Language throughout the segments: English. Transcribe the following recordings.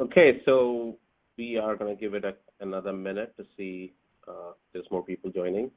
Okay, so we are going to give it another minute to see if there's more people joining.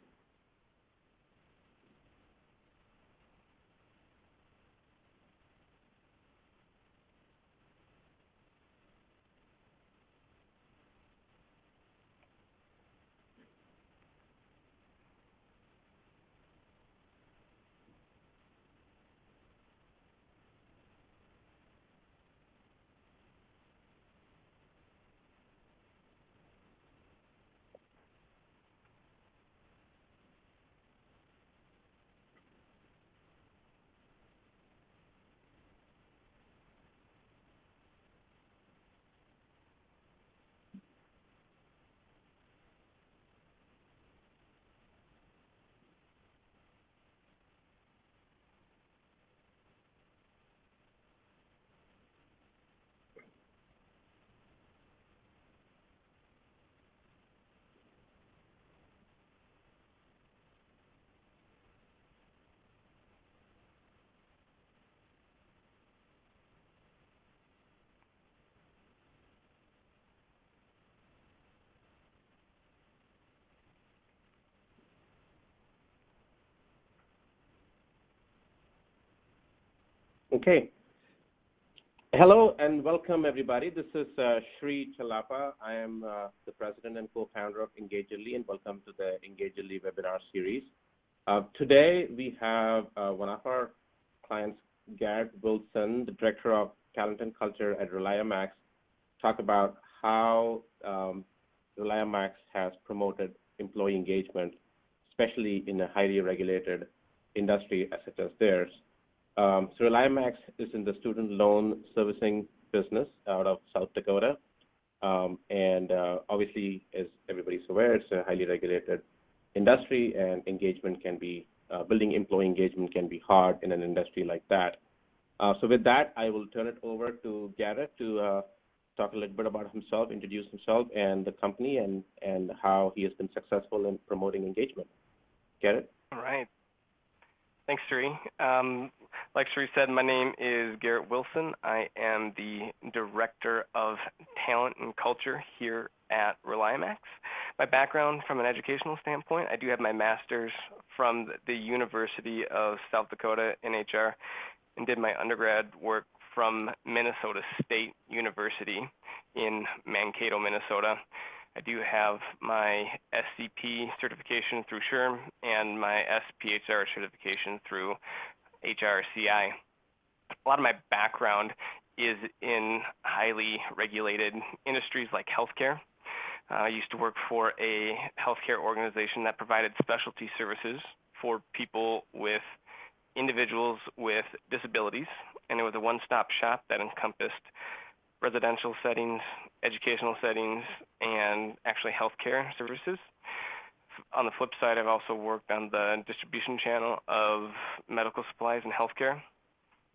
Okay. Hello and welcome, everybody. This is Sri Chalapa. I am the president and co-founder of Engagedly, and welcome to the Engagedly webinar series. Today, we have one of our clients, Garrett Wilson, the Director of Talent and Culture at ReliaMax, talk about how ReliaMax has promoted employee engagement, especially in a highly regulated industry such as theirs. So ReliaMax is in the student loan servicing business out of South Dakota. And obviously, as everybody's aware, it's a highly regulated industry, and engagement can be, building employee engagement can be hard in an industry like that. So with that, I will turn it over to Garrett to talk a little bit about himself, introduce himself and the company, and how he has been successful in promoting engagement. Garrett? All right. Thanks, Sri. Like Sri said, my name is Garrett Wilson. I am the Director of Talent and Culture here at ReliaMax. My background from an educational standpoint, I do have my master's from the University of South Dakota in HR and did my undergrad work from Minnesota State University in Mankato, Minnesota. I do have my SCP certification through SHRM and my SPHR certification through HRCI. A lot of my background is in highly regulated industries like healthcare. I used to work for a healthcare organization that provided specialty services for people with individuals with disabilities, and it was a one-stop shop that encompassed residential settings, educational settings, and actually healthcare services. On the flip side, I've also worked on the distribution channel of medical supplies and healthcare.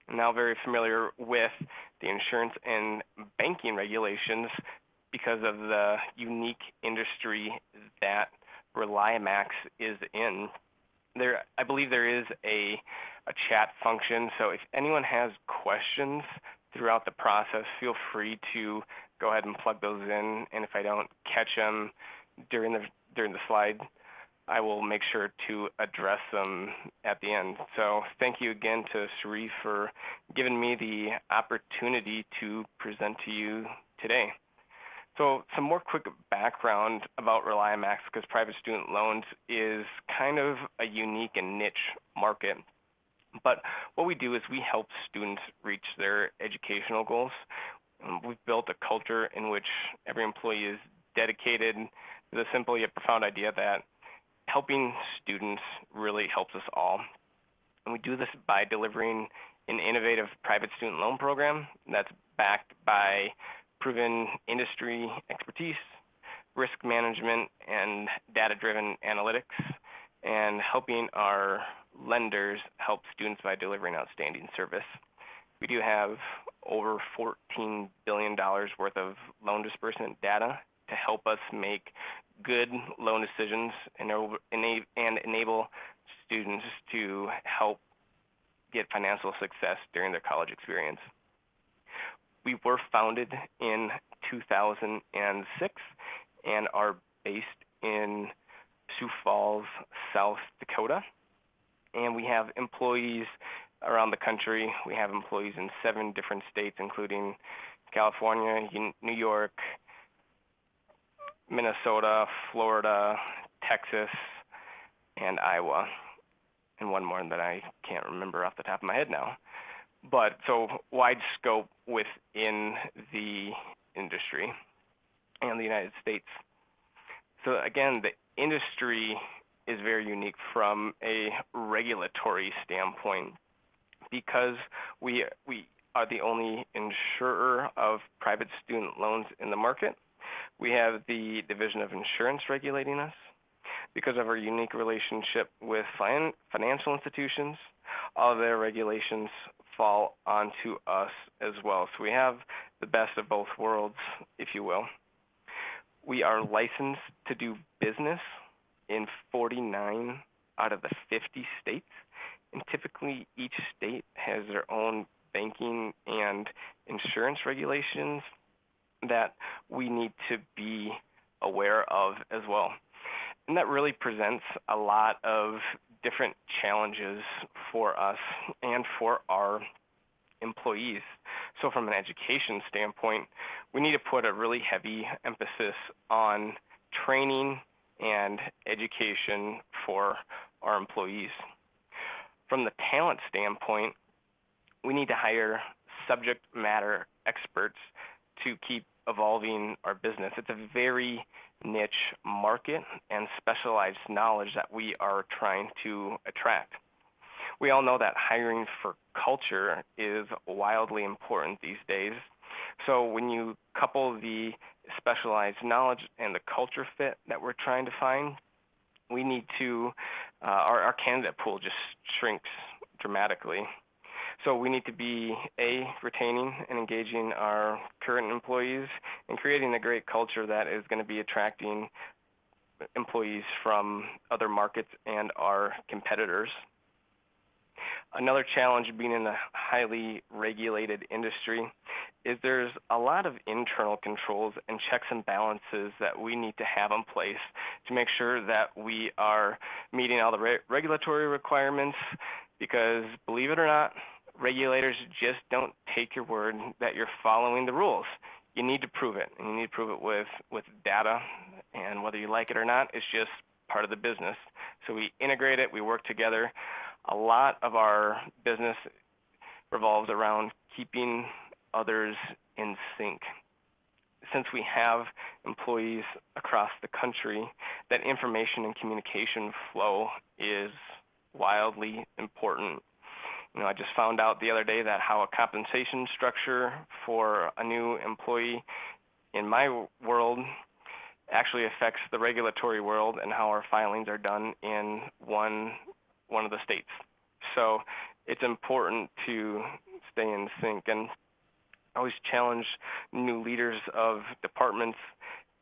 I'm now very familiar with the insurance and banking regulations because of the unique industry that ReliaMax is in. I believe there is a chat function, so if anyone has questions throughout the process, feel free to go ahead and plug those in, and if I don't catch them during the slide, I will make sure to address them at the end. So thank you again to Sri for giving me the opportunity to present to you today. So some more quick background about ReliaMax, because private student loans is kind of a unique and niche market. But what we do is we help students reach their educational goals. We've built a culture in which every employee is dedicated to the simple yet profound idea that helping students really helps us all. And we do this by delivering an innovative private student loan program that's backed by proven industry expertise, risk management, and data-driven analytics, and helping our lenders help students by delivering outstanding service. We do have over $14 billion worth of loan disbursement data to help us make good loan decisions and enable students to help get financial success during their college experience. We were founded in 2006 and are based in Sioux Falls, South Dakota. And we have employees around the country. We have employees in 7 different states, including California, New York, Minnesota, Florida, Texas, and Iowa, and one more that I can't remember off the top of my head now. But so wide scope within the industry and the United States. So again, the industry is very unique from a regulatory standpoint because we are the only insurer of private student loans in the market. We have the Division of Insurance regulating us. Because of our unique relationship with financial institutions, all of their regulations fall onto us as well. So we have the best of both worlds, if you will. We are licensed to do business in 49 out of the 50 states, and typically each state has their own banking and insurance regulations that we need to be aware of as well. And that really presents a lot of different challenges for us and for our employees. So from an education standpoint, we need to put a really heavy emphasis on training and education for our employees. From the talent standpoint, we need to hire subject matter experts to keep evolving our business. It's a very niche market and specialized knowledge that we are trying to attract. We all know that hiring for culture is wildly important these days. So when you couple the specialized knowledge and the culture fit that we're trying to find, we need to, our candidate pool just shrinks dramatically. So we need to be, retaining and engaging our current employees and creating a great culture that is going to be attracting employees from other markets and our competitors. Another challenge being in a highly regulated industry is there's a lot of internal controls and checks and balances that we need to have in place to make sure that we are meeting all the regulatory requirements, because believe it or not, regulators just don't take your word that you're following the rules. You need to prove it, and you need to prove it with data, and whether you like it or not, it's just part of the business. So we integrate it, we work together. A lot of our business revolves around keeping others in sync. Since we have employees across the country, that information and communication flow is wildly important. You know, I just found out the other day that how a compensation structure for a new employee in my world actually affects the regulatory world and how our filings are done in one of the states. So it's important to stay in sync, and I always challenge new leaders of departments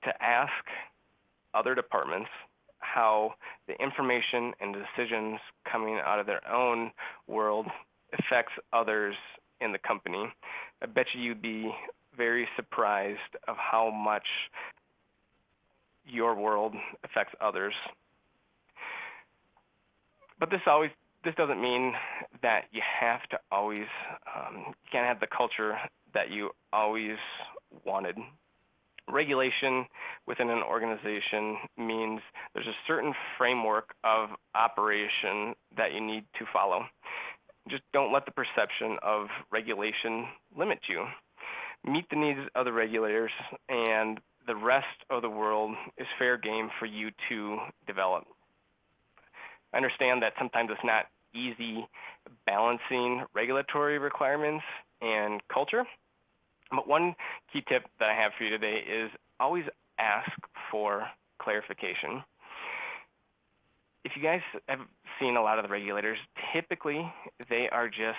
to ask other departments how the information and decisions coming out of their own world affects others in the company. I bet you'd be very surprised of how much your world affects others. But this doesn't mean that you have to always, you can't have the culture that you always wanted. Regulation within an organization means there's a certain framework of operation that you need to follow. Just don't let the perception of regulation limit you. Meet the needs of the regulators, and the rest of the world is fair game for you to develop. I understand that sometimes it's not easy balancing regulatory requirements and culture, but one key tip that I have for you today is always ask for clarification. If you guys have seen a lot of the regulators, typically they are just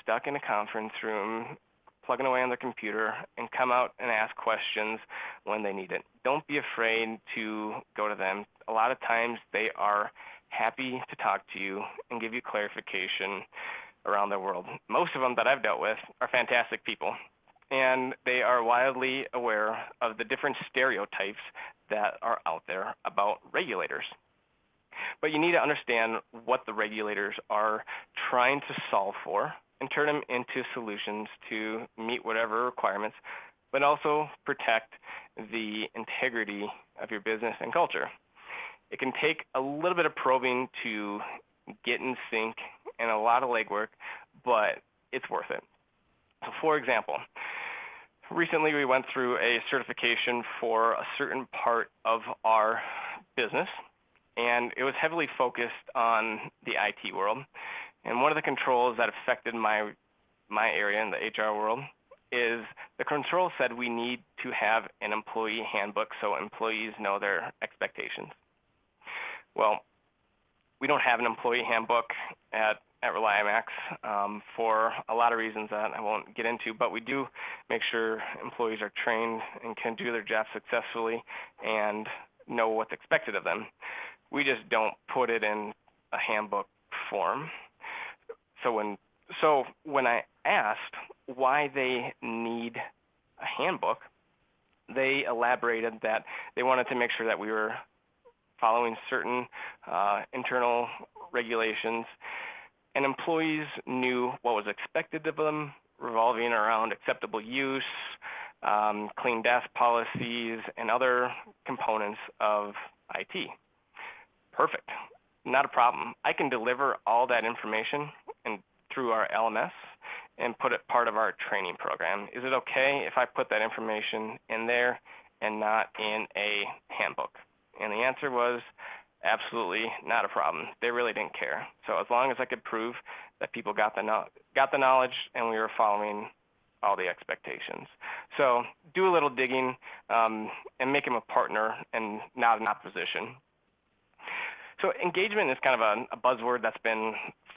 stuck in a conference room, plugging away on their computer, and come out and ask questions when they need it. Don't be afraid to go to them. A lot of times they are happy to talk to you and give you clarification around their world. Most of them that I've dealt with are fantastic people. and they are widely aware of the different stereotypes that are out there about regulators. But you need to understand what the regulators are trying to solve for and turn them into solutions to meet whatever requirements, but also protect the integrity of your business and culture. It can take a little bit of probing to get in sync and a lot of legwork, but it's worth it. So for example, recently we went through a certification for a certain part of our business, and it was heavily focused on the IT world. And one of the controls that affected my area in the HR world is the control said we need to have an employee handbook so employees know their expectations. Well, we don't have an employee handbook at ReliaMax for a lot of reasons that I won't get into, but we do make sure employees are trained and can do their job successfully and know what's expected of them. We just don't put it in a handbook form. So when I asked why they need a handbook, they elaborated that they wanted to make sure that we were following certain internal regulations, and employees knew what was expected of them, revolving around acceptable use, clean desk policies, and other components of IT. Perfect. Not a problem. I can deliver all that information through our LMS and put it part of our training program. Is it okay if I put that information in there and not in a handbook? And the answer was absolutely not a problem. They really didn't care. So as long as I could prove that people got the knowledge and we were following all the expectations. So do a little digging and make them a partner and not an opposition. So engagement is kind of a buzzword that's been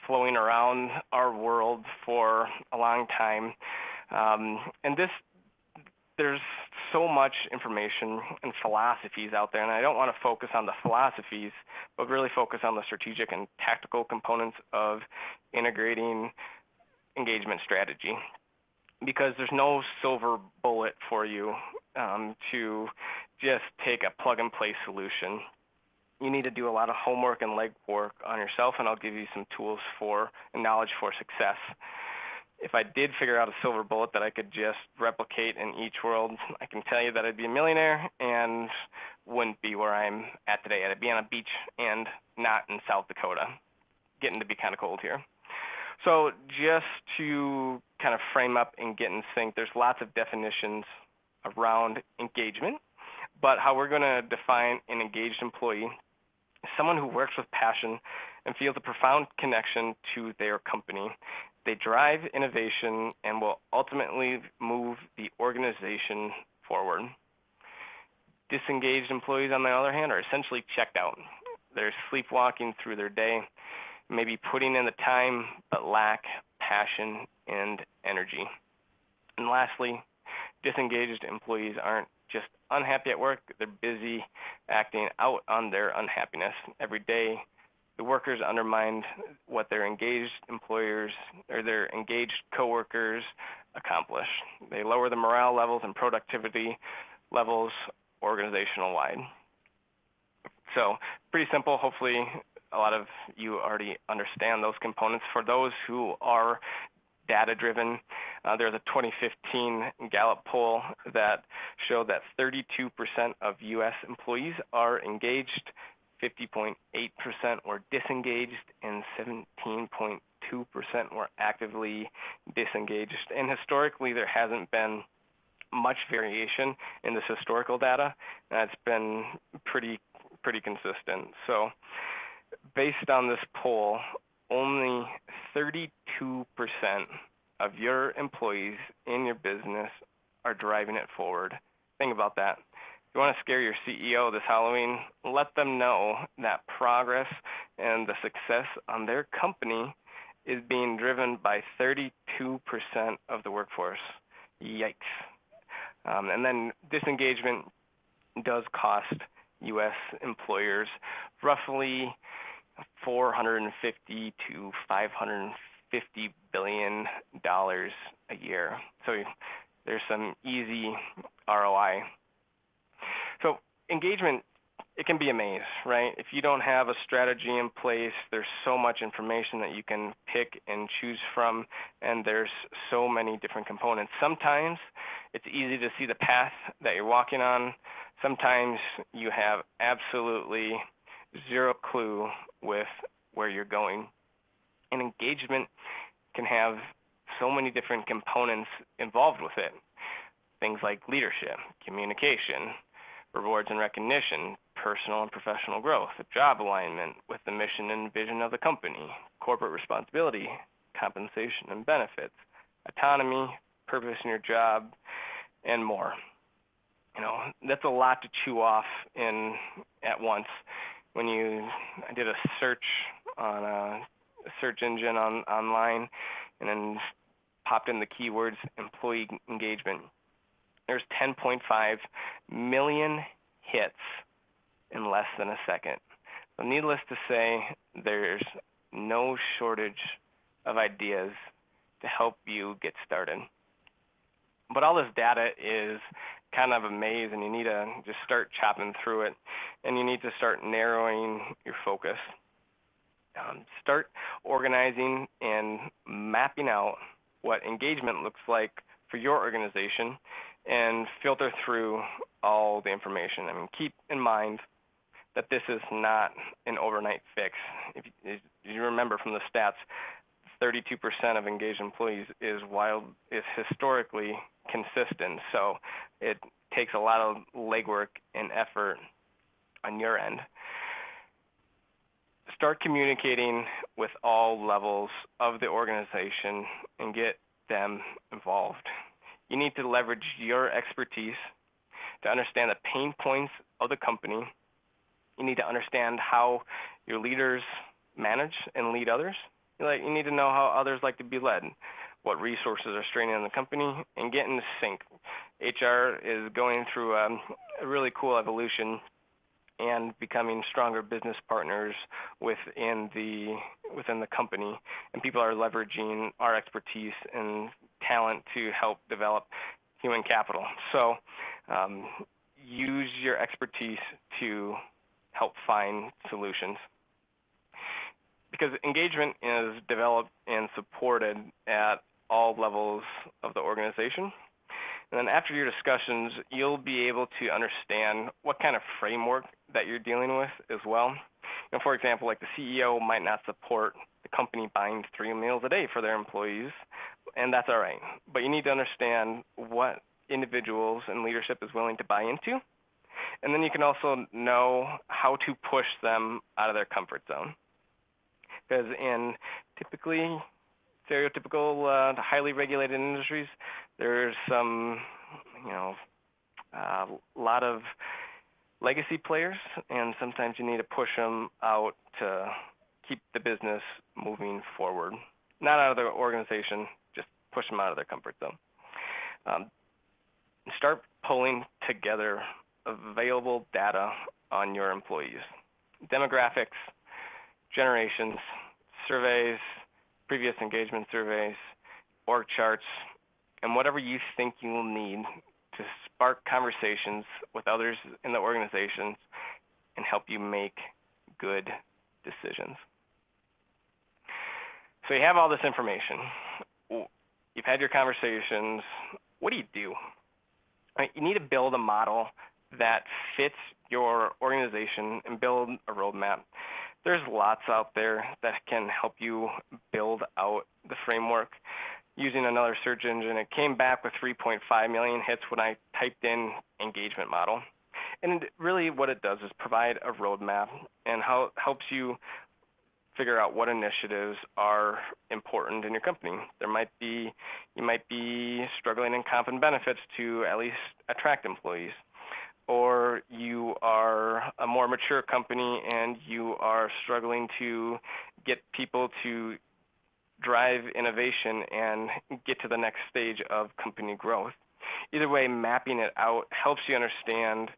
flowing around our world for a long time. And there's so much information and philosophies out there, and I don't want to focus on the philosophies, but really focus on the strategic and tactical components of integrating engagement strategy. Because there's no silver bullet for you to just take a plug-and-play solution. You need to do a lot of homework and legwork on yourself, and I'll give you some tools and knowledge for success. If I did figure out a silver bullet that I could just replicate in each world, I can tell you that I'd be a millionaire and wouldn't be where I'm at today. I'd be on a beach and not in South Dakota. Getting to be kind of cold here. So just to kind of frame up and get in sync, there's lots of definitions around engagement, but how we're going to define an engaged employee is someone who works with passion and feels a profound connection to their company. They drive innovation and will ultimately move the organization forward. Disengaged employees, on the other hand, are essentially checked out. They're sleepwalking through their day, maybe putting in the time, but lack passion and energy. And lastly, disengaged employees aren't just unhappy at work, they're busy acting out on their unhappiness. Every day, the workers undermine what their engaged employers or their engaged coworkers accomplish. They lower the morale levels and productivity levels organizational-wide. So pretty simple. Hopefully a lot of you already understand those components. For those who are data-driven, there's a 2015 Gallup poll that showed that 32% of U.S. employees are engaged, 50.8% were disengaged, and 17.2% were actively disengaged. And historically, there hasn't been much variation in this historical data. It's been pretty consistent. So based on this poll, only 32% of your employees in your business are driving it forward. Think about that. If you want to scare your CEO this Halloween, let them know that progress and the success on their company is being driven by 32% of the workforce. Yikes. And then disengagement does cost U.S. employers roughly $450 to $550 billion a year. So there's some easy ROI. So engagement, it can be a maze, right? If you don't have a strategy in place, there's so much information that you can pick and choose from, and there's so many different components. Sometimes it's easy to see the path that you're walking on. Sometimes you have absolutely zero clue with where you're going. And engagement can have so many different components involved with it. Things like leadership, communication, rewards and recognition, personal and professional growth, job alignment with the mission and vision of the company, corporate responsibility, compensation and benefits, autonomy, purpose in your job, and more. You know, that's a lot to chew off in at once. I did a search on a search engine online and then popped in the keywords employee engagement. There's 10.5 million hits in less than a second. So needless to say, there's no shortage of ideas to help you get started. But all this data is kind of a maze, and you need to just start chopping through it, and you need to start narrowing your focus. Start organizing and mapping out what engagement looks like for your organization and filter through all the information. I mean, keep in mind that this is not an overnight fix. If you remember from the stats, 32% of engaged employees is historically consistent. So it takes a lot of legwork and effort on your end. Start communicating with all levels of the organization and get them involved. You need to leverage your expertise to understand the pain points of the company. You need to understand how your leaders manage and lead others. You need to know how others like to be led, what resources are straining on the company, and get in sync. HR is going through a really cool evolution and becoming stronger business partners within the company, and people are leveraging our expertise and talent to help develop human capital. So use your expertise to help find solutions. Because engagement is developed and supported at all levels of the organization. And then after your discussions, you'll be able to understand what kind of framework that you're dealing with as well. For example, like the CEO might not support the company buying 3 meals a day for their employees, and that's all right. But you need to understand what individuals and leadership is willing to buy into. And then you can also know how to push them out of their comfort zone. Because in typically stereotypical, highly regulated industries, there's some, a lot of legacy players, and sometimes you need to push them out to keep the business moving forward. Not out of their organization, just push them out of their comfort zone. Start pulling together available data on your employees. Demographics, generations, surveys, previous engagement surveys, org charts, and whatever you think you will need to spark conversations with others in the organizations and help you make good decisions. So you have all this information. You've had your conversations. What do? You need to build a model that fits your organization and build a roadmap. There's lots out there that can help you build out the framework. Using another search engine, it came back with 3.5 million hits when I typed in engagement model. And really what it does is provide a roadmap and how helps you figure out what initiatives are important in your company. You might be struggling in comp and benefits to at least attract employees. Or you are a more mature company and you are struggling to get people to drive innovation and get to the next stage of company growth. Either way, mapping it out helps you understand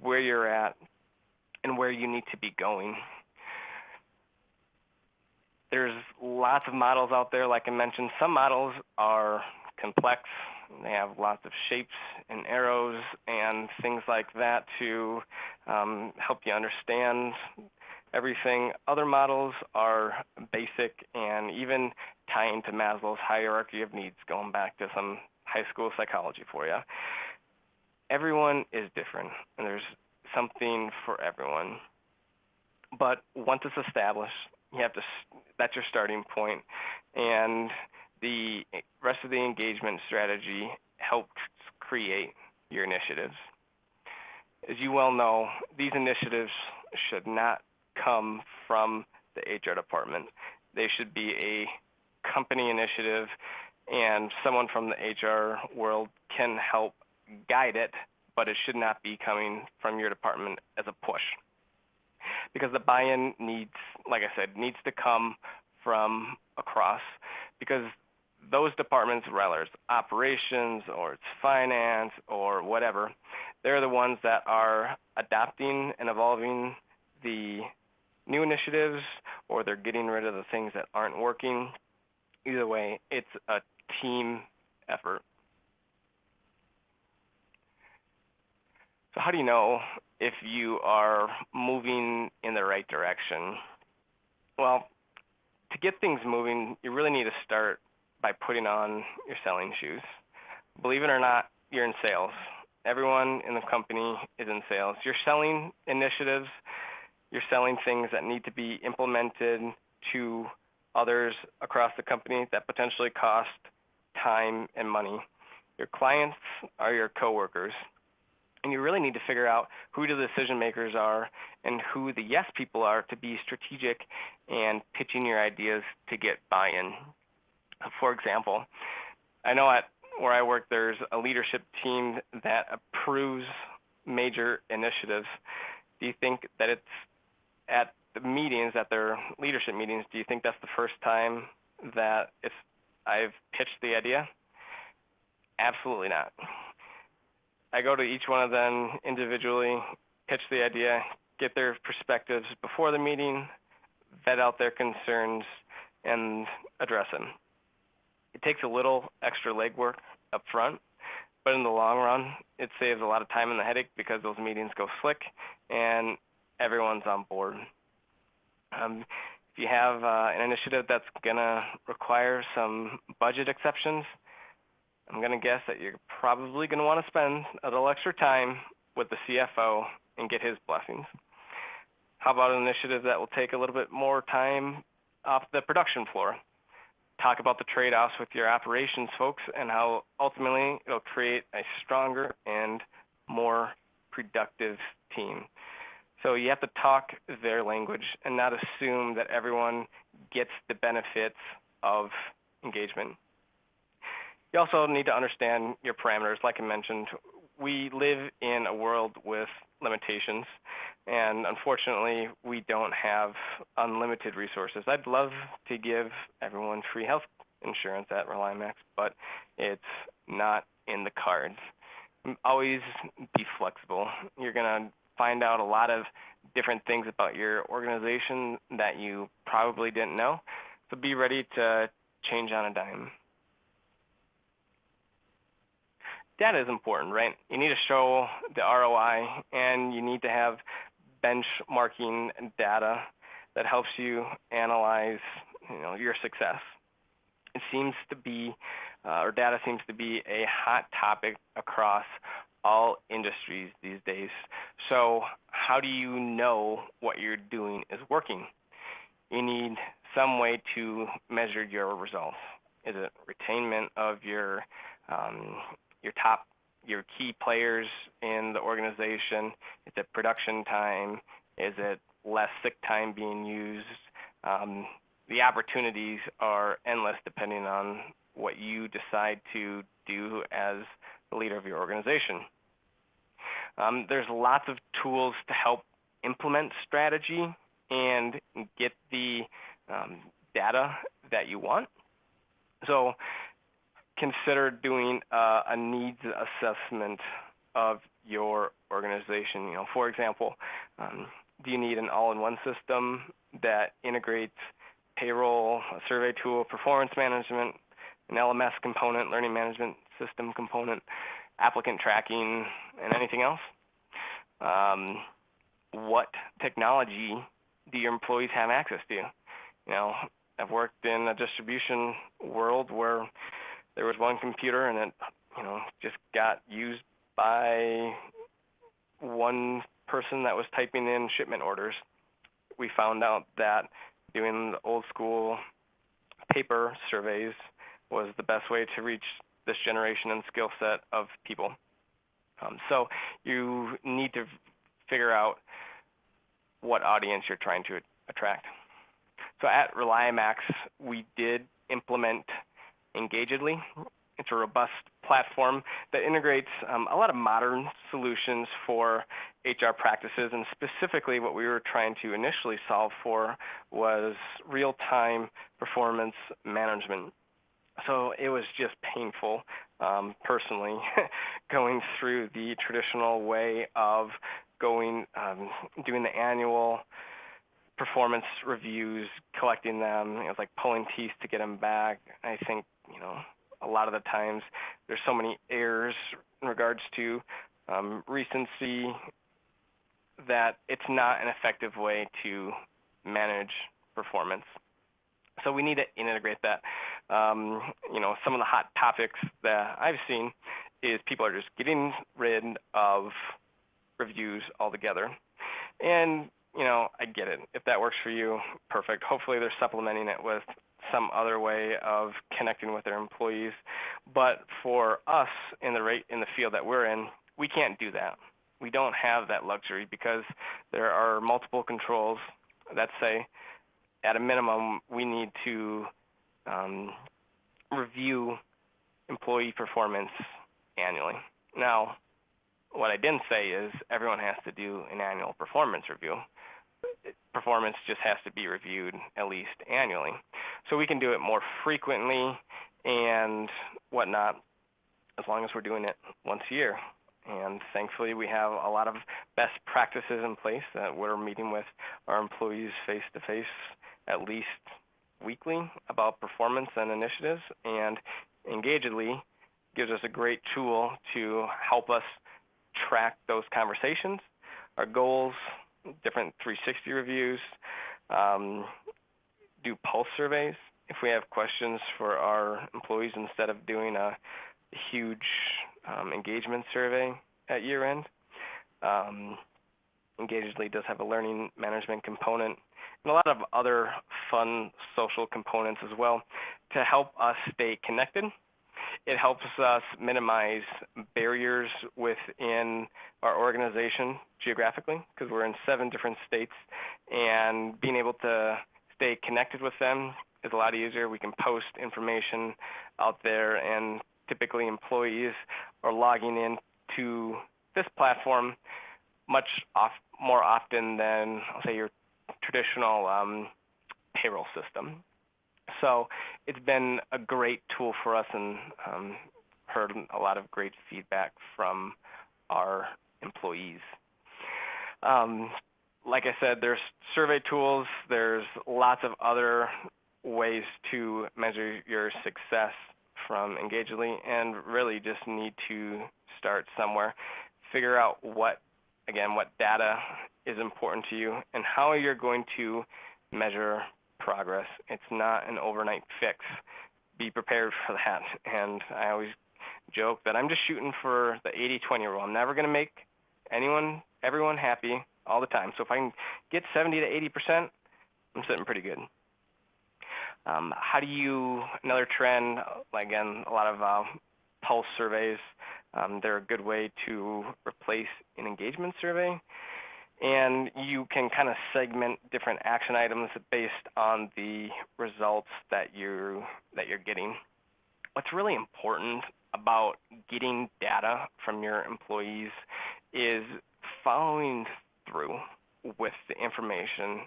where you're at and where you need to be going. There's lots of models out there, like I mentioned. Some models are complex They have lots of shapes and arrows and things like that to help you understand everything. Other models are basic and even tie into Maslow's hierarchy of needs, going back to some high school psychology for you. Everyone is different, and there's something for everyone. But once it's established, you have to, that's your starting point, and the rest of the engagement strategy helps create your initiatives. As you well know, these initiatives should not come from the HR department. They should be a company initiative, and someone from the HR world can help guide it, but it should not be coming from your department as a push. Because the buy-in needs, like I said, needs to come from across, because those departments, whether it's operations or it's finance or whatever, they're the ones that are adopting and evolving the new initiatives, or they're getting rid of the things that aren't working. Either way, it's a team effort. So how do you know if you are moving in the right direction? Well, to get things moving, you really need to start by putting on your selling shoes. Believe it or not, you're in sales. Everyone in the company is in sales. You're selling initiatives. You're selling things that need to be implemented to others across the company that potentially cost time and money. Your clients are your coworkers. And you really need to figure out who the decision makers are and who the yes people are to be strategic and pitching your ideas to get buy-in. For example, I know at where I work, there's a leadership team that approves major initiatives. Do you think that it's at the meetings, at their leadership meetings, do you think that's the first time that I've pitched the idea? Absolutely not. I go to each one of them individually, pitch the idea, get their perspectives before the meeting, vet out their concerns, and address them. It takes a little extra legwork up front, but in the long run, it saves a lot of time and the headache because those meetings go slick and everyone's on board. If you have an initiative that's going to require some budget exceptions, I'm going to guess that you're probably going to want to spend a little extra time with the CFO and get his blessings. How about an initiative that will take a little bit more time off the production floor? Talk about the trade-offs with your operations folks and how ultimately it'll create a stronger and more productive team. So you have to talk their language and not assume that everyone gets the benefits of engagement. You also need to understand your parameters. Like I mentioned, we live in a world with limitations, and unfortunately, we don't have unlimited resources. I'd love to give everyone free health insurance at ReliMax, but it's not in the cards. Always be flexible. You're going to find out a lot of different things about your organization that you probably didn't know, so be ready to change on a dime. Data is important, right? You need to show the ROI, and you need to have benchmarking data that helps you analyze, your success. It seems to be, or data seems to be a hot topic across all industries these days. So how do you know what you're doing is working? You need some way to measure your results. Is it retainment of your key players in the organization? Is it production time? Is it less sick time being used? The opportunities are endless depending on what you decide to do as the leader of your organization. There's lots of tools to help implement strategy and get the data that you want. So consider doing a needs assessment of your organization. For example, do you need an all-in-one system that integrates payroll, a survey tool, performance management, an LMS component, learning management system component, applicant tracking, and anything else? What technology do your employees have access to? I've worked in a distribution world where there was one computer and it, just got used by one person that was typing in shipment orders. We found out that doing the old school paper surveys was the best way to reach this generation and skill set of people. So you need to figure out what audience you're trying to attract. So at ReliaMax, we did implement Engagedly. It's a robust platform that integrates a lot of modern solutions for HR practices, and specifically what we were trying to initially solve for was real-time performance management. So it was just painful, personally, going through the traditional way of doing the annual performance reviews, collecting them. It was like pulling teeth to get them back. I think, a lot of the times there's so many errors in regards to recency that it's not an effective way to manage performance. So we need to integrate that. Some of the hot topics that I've seen is people are just getting rid of reviews altogether. And, I get it. If that works for you, perfect. Hopefully they're supplementing it with some other way of connecting with their employees. But for us in the field that we're in, we can't do that. We don't have that luxury because there are multiple controls that say, at a minimum, we need to review employee performance annually. Now, what I didn't say is everyone has to do an annual performance review. Performance just has to be reviewed at least annually. So we can do it more frequently and whatnot, as long as we're doing it once a year. And thankfully, we have a lot of best practices in place that we're meeting with our employees face-to-face at least weekly about performance and initiatives. And Engagedly gives us a great tool to help us track those conversations, our goals, different 360 reviews, do pulse surveys if we have questions for our employees instead of doing a huge engagement survey at year end. Engagedly does have a learning management component and a lot of other fun social components as well to help us stay connected. It helps us minimize barriers within our organization geographically because we're in 7 different states, and being able to stay connected with them is a lot easier. We can post information out there, and typically employees are logging in to this platform much more often than, I'll say, your traditional payroll system. So it's been a great tool for us, and heard a lot of great feedback from our employees. Like I said, there's survey tools. There's lots of other ways to measure your success from Engagedly, and really just need to start somewhere. Figure out what data is important to you and how you're going to measure progress. It's not an overnight fix. Be prepared for that. And I always joke that I'm just shooting for the 80-20 rule. I'm never going to make everyone happy all the time. So if I can get 70 to 80%, I'm sitting pretty good. Another trend, again, a lot of pulse surveys. They're a good way to replace an engagement survey. And you can kind of segment different action items based on the results that you're getting. What's really important about getting data from your employees is following through with the information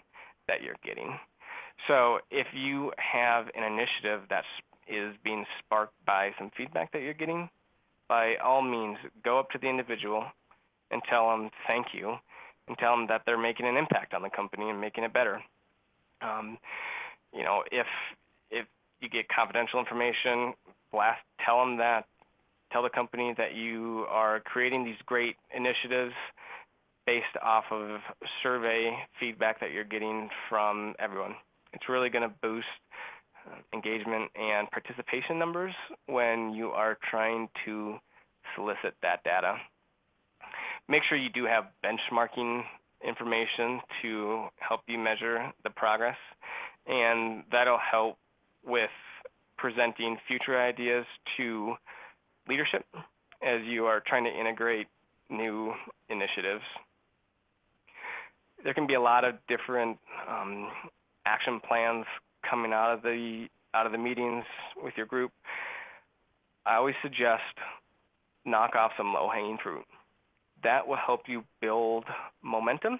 that you're getting. So if you have an initiative that is being sparked by some feedback that you're getting, by all means, go up to the individual and tell them thank you, and tell them that they're making an impact on the company and making it better. If you get confidential information, tell the company that you are creating these great initiatives based off of survey feedback that you're getting from everyone. It's really going to boost engagement and participation numbers when you are trying to solicit that data. Make sure you do have benchmarking information to help you measure the progress, and that'll help with presenting future ideas to leadership as you are trying to integrate new initiatives. There can be a lot of different action plans coming out of the meetings with your group. I always suggest knock off some low-hanging fruit. That will help you build momentum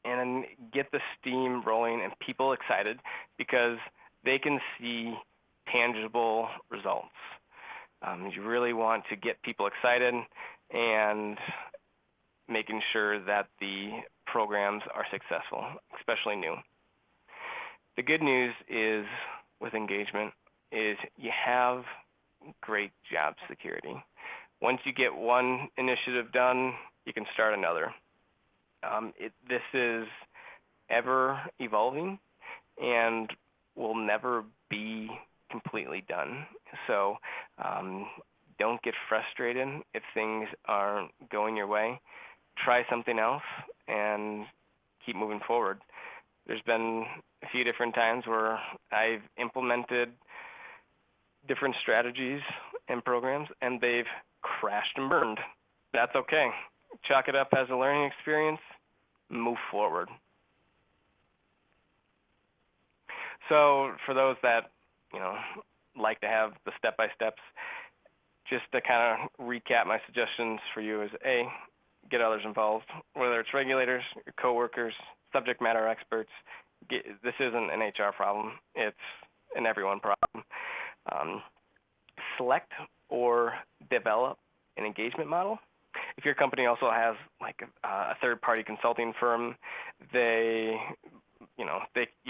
and get the steam rolling and people excited because they can see tangible results. You really want to get people excited and making sure that the programs are successful, especially new. The good news is with engagement is you have great job security. Once you get one initiative done, you can start another. This is ever evolving and will never be completely done. So don't get frustrated if things aren't going your way. Try something else and keep moving forward. There's been a few different times where I've implemented different strategies and programs and they've crashed and burned. That's okay. Chalk it up as a learning experience, move forward. So for those that, like to have the step-by-steps, just to kind of recap my suggestions for you is A, get others involved, whether it's regulators, your coworkers, subject matter experts. This isn't an HR problem, it's an everyone problem. Select or develop an engagement model. If your company also has like a third-party consulting firm, you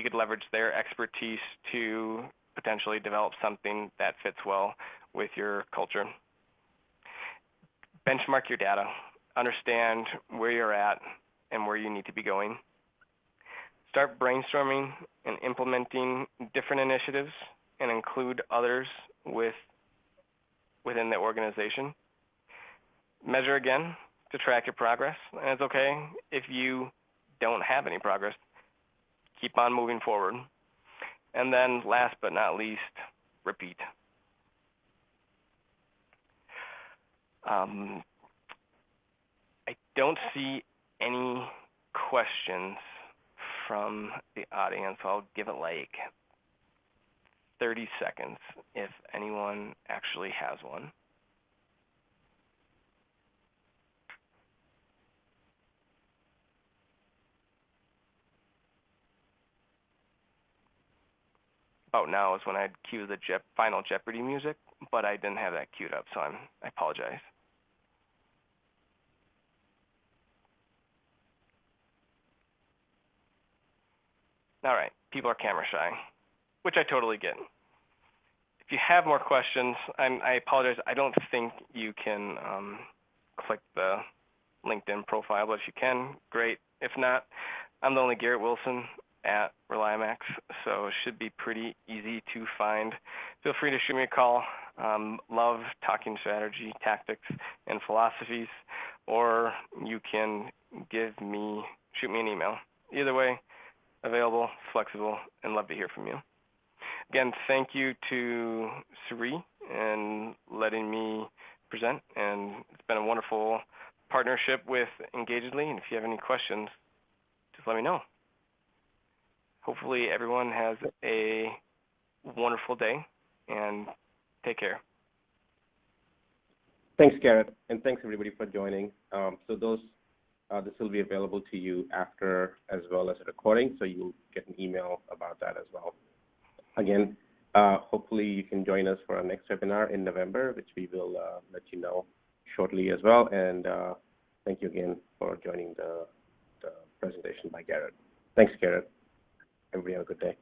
could leverage their expertise to potentially develop something that fits well with your culture. Benchmark your data. Understand where you're at and where you need to be going. Start brainstorming and implementing different initiatives and include others within the organization. Measure again to track your progress, and it's okay if you don't have any progress. Keep on moving forward. And then last but not least, repeat. I don't see any questions from the audience. I'll give it like 30 seconds if anyone actually has one. About now is when I'd cue the final Jeopardy music, but I didn't have that queued up, so I apologize. All right, people are camera shy, which I totally get. If you have more questions, I apologize. I don't think you can click the LinkedIn profile, but if you can, great. If not, I'm the only Garrett Wilson at ReliaMax, so it should be pretty easy to find. Feel free to shoot me a call. Love talking strategy, tactics, and philosophies, or you can shoot me an email. Either way, available, flexible, and love to hear from you. Again, thank you to Sri and letting me present, and it's been a wonderful partnership with Engagedly, and if you have any questions, just let me know. Hopefully everyone has a wonderful day, and take care. Thanks, Garrett, and thanks everybody for joining. This will be available to you after as well as a recording, so you'll get an email about that as well. Again, hopefully you can join us for our next webinar in November, which we will let you know shortly as well. And thank you again for joining the presentation by Garrett. Thanks, Garrett. Everybody have a good day.